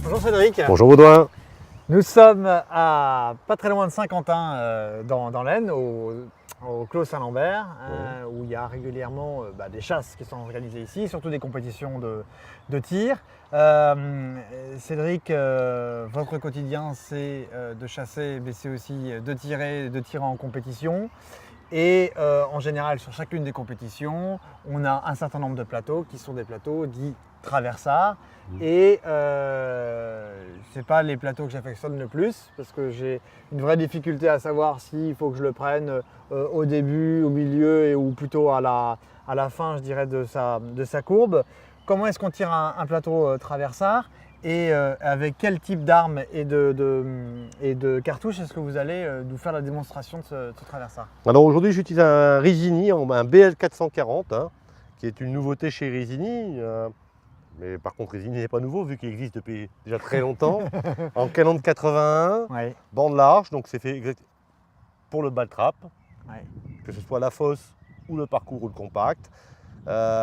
Bonjour Cédric. Bonjour Baudouin. Nous sommes à pas très loin de Saint-Quentin dans l'Aisne, au Clos Saint-Lambert, où il y a régulièrement des chasses qui sont organisées ici, surtout des compétitions de tir. Cédric, votre quotidien c'est de chasser, mais c'est aussi de tirer en compétition. Et en général, sur chacune des compétitions, on a un certain nombre de plateaux qui sont des plateaux dits traversards. Et c'est pas les plateaux que j'affectionne le plus parce que j'ai une vraie difficulté à savoir s'il faut que je le prenne au début, au milieu ou plutôt à la fin, je dirais, de sa courbe. Comment est-ce qu'on tire un plateau traversard et avec quel type d'armes et de cartouches est-ce que vous allez nous faire la démonstration de ce traversard? Alors aujourd'hui j'utilise un Risini, un BL440, qui est une nouveauté chez Risini. Mais par contre, Risini n'est pas nouveau vu qu'il existe depuis déjà très longtemps. En canon de 81, bande large, donc c'est fait pour le ball trap, que ce soit la fosse ou le parcours ou le compact.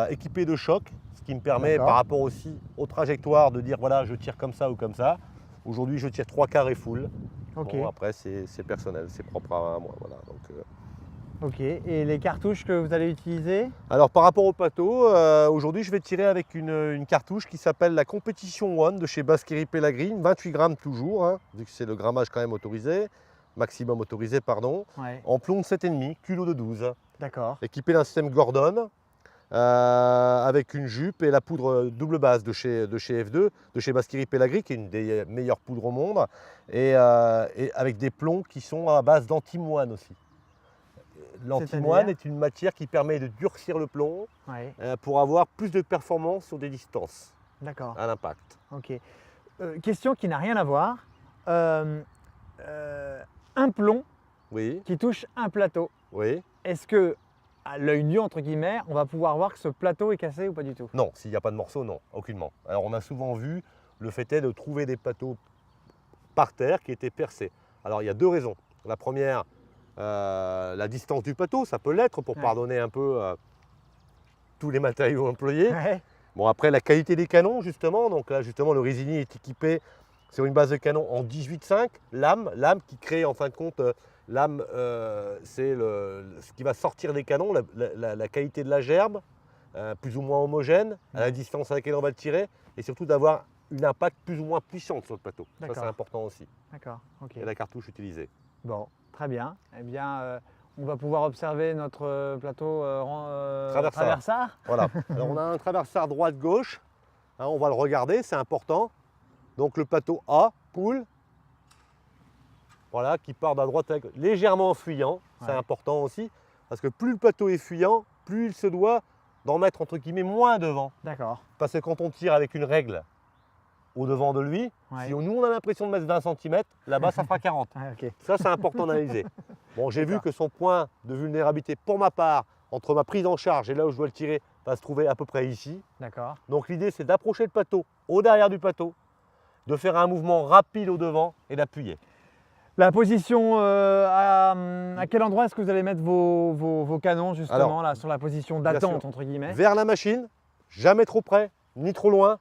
Équipé de choc, ce qui me permet par rapport aussi aux trajectoires de dire voilà, je tire comme ça ou comme ça. Aujourd'hui, je tire 3/4 et full. Bon, après, c'est personnel, c'est propre à moi. Voilà, donc, Ok, et les cartouches que vous allez utiliser? Alors par rapport au plateau, aujourd'hui je vais tirer avec une cartouche qui s'appelle la Competition One de chez Basqueri Pellegrini, 28 grammes toujours, vu que c'est le grammage quand même autorisé, maximum autorisé pardon, en plomb de 7,5, culot de 12. D'accord. Équipé d'un système Gordon, avec une jupe et la poudre double base de chez F2, de chez Basqueri Pellegrini, qui est une des meilleures poudres au monde, et avec des plombs qui sont à base d'antimoine aussi. L'antimoine est une matière qui permet de durcir le plomb pour avoir plus de performance sur des distances à l'impact. Ok. Question qui n'a rien à voir. Un plomb qui touche un plateau. Est-ce que, à l'œil nu, entre guillemets, on va pouvoir voir que ce plateau est cassé ou pas du tout? Non, s'il n'y a pas de morceau, non, aucunement. Alors on a souvent vu le fait est de trouver des plateaux par terre qui étaient percés. Alors il y a deux raisons. La première, la distance du plateau, ça peut l'être pour pardonner un peu tous les matériaux employés. Bon, après la qualité des canons justement, donc là justement le Risini est équipé sur une base de canon en 18,5, lame qui crée en fin de compte, lame c'est ce qui va sortir des canons, la qualité de la gerbe, plus ou moins homogène, à la distance à laquelle on va le tirer, et surtout d'avoir une impact plus ou moins puissante sur le plateau. Ça c'est important aussi. D'accord, ok. Et la cartouche utilisée. Bon, très bien. Eh bien, on va pouvoir observer notre plateau traversard. Voilà. Alors on a un traversard droite-gauche. On va le regarder, c'est important. Donc le plateau A, poule, voilà, qui part de la droite à la gauche, légèrement fuyant. C'est important aussi, parce que plus le plateau est fuyant, plus il se doit d'en mettre entre guillemets moins devant. D'accord. Parce que quand on tire avec une règle au devant de lui, si nous on a l'impression de mettre 20 cm, là-bas ça fera 40. Ça c'est important d'analyser. Bon, j'ai vu que son point de vulnérabilité pour ma part, entre ma prise en charge et là où je dois le tirer, va se trouver à peu près ici. Donc l'idée c'est d'approcher le plateau au derrière du plateau, de faire un mouvement rapide au devant et d'appuyer. La position, à quel endroit est-ce que vous allez mettre vos canons justement? Alors, là, sur la position d'attente entre guillemets? Vers la machine, jamais trop près, ni trop loin.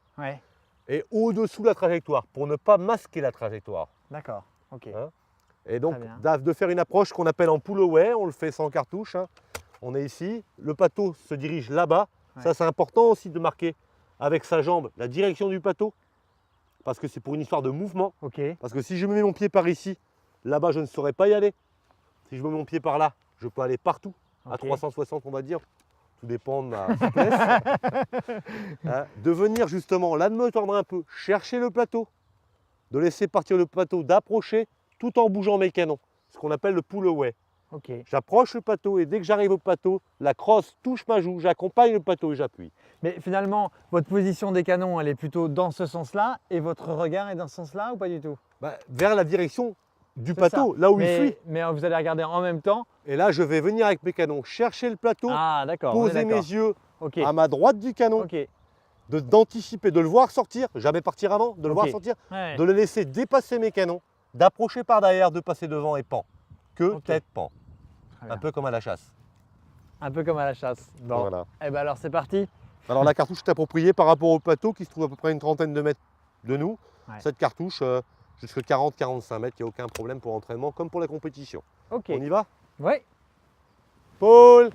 Et au-dessous de la trajectoire, pour ne pas masquer la trajectoire. D'accord, ok. Et donc, de faire une approche qu'on appelle en pull away, on le fait sans cartouche. On est ici, le plateau se dirige là-bas. Ça, c'est important aussi de marquer avec sa jambe la direction du plateau, parce que c'est pour une histoire de mouvement. Parce que si je me mets mon pied par ici, là-bas, je ne saurais pas y aller. Si je me mets mon pied par là, je peux aller partout, à 360, on va dire. Tout dépend de ma souplesse. De venir justement, là de me tordre un peu, chercher le plateau, de laisser partir le plateau, d'approcher tout en bougeant mes canons, ce qu'on appelle le pull away. J'approche le plateau et dès que j'arrive au plateau, la crosse touche ma joue, j'accompagne le plateau et j'appuie. Mais finalement, votre position des canons, elle est plutôt dans ce sens-là et votre regard est dans ce sens-là ou pas du tout? Vers la direction du plateau, là où il fuit. Mais vous allez regarder en même temps. Et là, je vais venir avec mes canons chercher le plateau, poser mes yeux à ma droite du canon, d'anticiper, de le voir sortir, jamais partir avant, de le voir sortir, de le laisser dépasser mes canons, d'approcher par derrière, de passer devant et pan. Ok. Tête, pan. Très Un bien. peu comme à la chasse. Un peu comme à la chasse. Bon, Voilà. et ben alors c'est parti. Alors la cartouche est appropriée par rapport au plateau qui se trouve à peu près une trentaine de mètres de nous. Ouais. Cette cartouche, jusqu'à 40-45 mètres, il n'y a aucun problème pour l'entraînement comme pour la compétition. Ok. On y va? Ouais. Paul!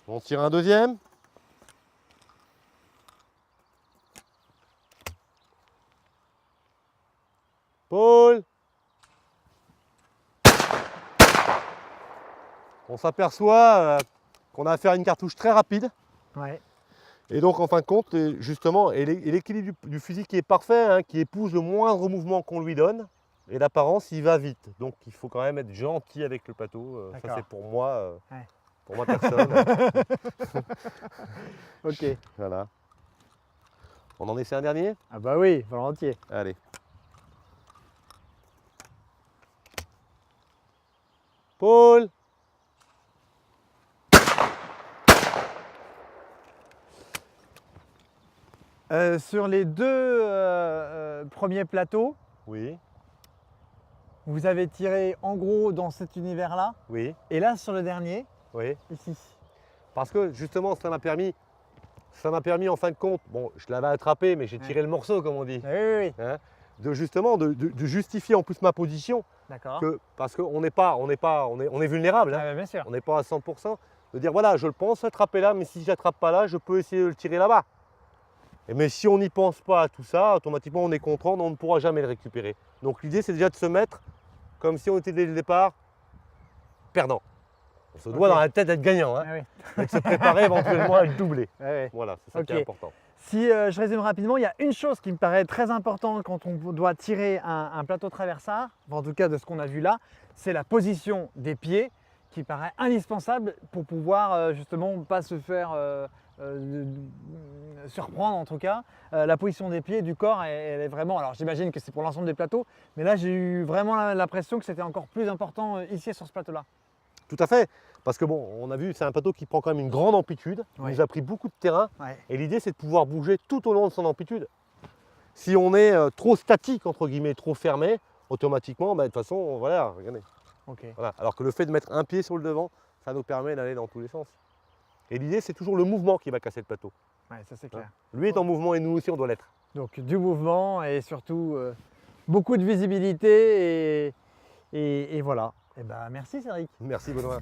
On tire un deuxième. Paul! On s'aperçoit qu'on a affaire à une cartouche très rapide. Ouais. Et donc en fin de compte, justement, et l'équilibre du fusil qui est parfait, hein, qui épouse le moindre mouvement qu'on lui donne. Et l'apparence, il va vite. Donc il faut quand même être gentil avec le plateau. Ça c'est pour moi. Ouais. Pour moi personne. Ok. Voilà. On en essaie un dernier? Ah bah oui, volontiers. Allez. Paul! Sur les deux premiers plateaux, Oui, vous avez tiré en gros dans cet univers-là. oui, Et là, sur le dernier, oui. ici. Parce que justement, ça m'a permis en fin de compte, bon, je l'avais attrapé, mais j'ai tiré le morceau, comme on dit, Ah oui, oui, oui. hein, de justifier en plus ma position, D'accord. parce qu'on est vulnérable, hein, Ah bah, bien sûr. on n'est pas à 100%, de dire voilà, je le pense attraper là, mais si je l'attrape pas là, je peux essayer de le tirer là-bas. Mais si on n'y pense pas à tout ça, automatiquement on est contre, on ne pourra jamais le récupérer. Donc l'idée c'est déjà de se mettre comme si on était dès le départ perdant. On se doit dans la tête d'être gagnant, hein, Ah oui. et de se préparer éventuellement à le doubler. Ah oui. Voilà, c'est ça qui est important. Si je résume rapidement, il y a une chose qui me paraît très importante quand on doit tirer un plateau traversard, en tout cas de ce qu'on a vu là, c'est la position des pieds qui paraît indispensable pour pouvoir justement pas se faire surprendre en tout cas. La position des pieds, du corps, elle est vraiment, alors j'imagine que c'est pour l'ensemble des plateaux, mais là j'ai eu vraiment l'impression que c'était encore plus important ici sur ce plateau-là. Tout à fait, parce que bon, on a vu, c'est un plateau qui prend quand même une grande amplitude, il nous a pris beaucoup de terrain, et l'idée c'est de pouvoir bouger tout au long de son amplitude. Si on est trop statique, entre guillemets, trop fermé, automatiquement, de toute façon, voilà, regardez. Voilà. Alors que le fait de mettre un pied sur le devant, ça nous permet d'aller dans tous les sens. Et l'idée c'est toujours le mouvement qui va casser le plateau. Ouais, ça c'est clair. Lui est en mouvement et nous aussi on doit l'être. Donc du mouvement et surtout beaucoup de visibilité et voilà. Et ben merci Cédric. Merci Benoît.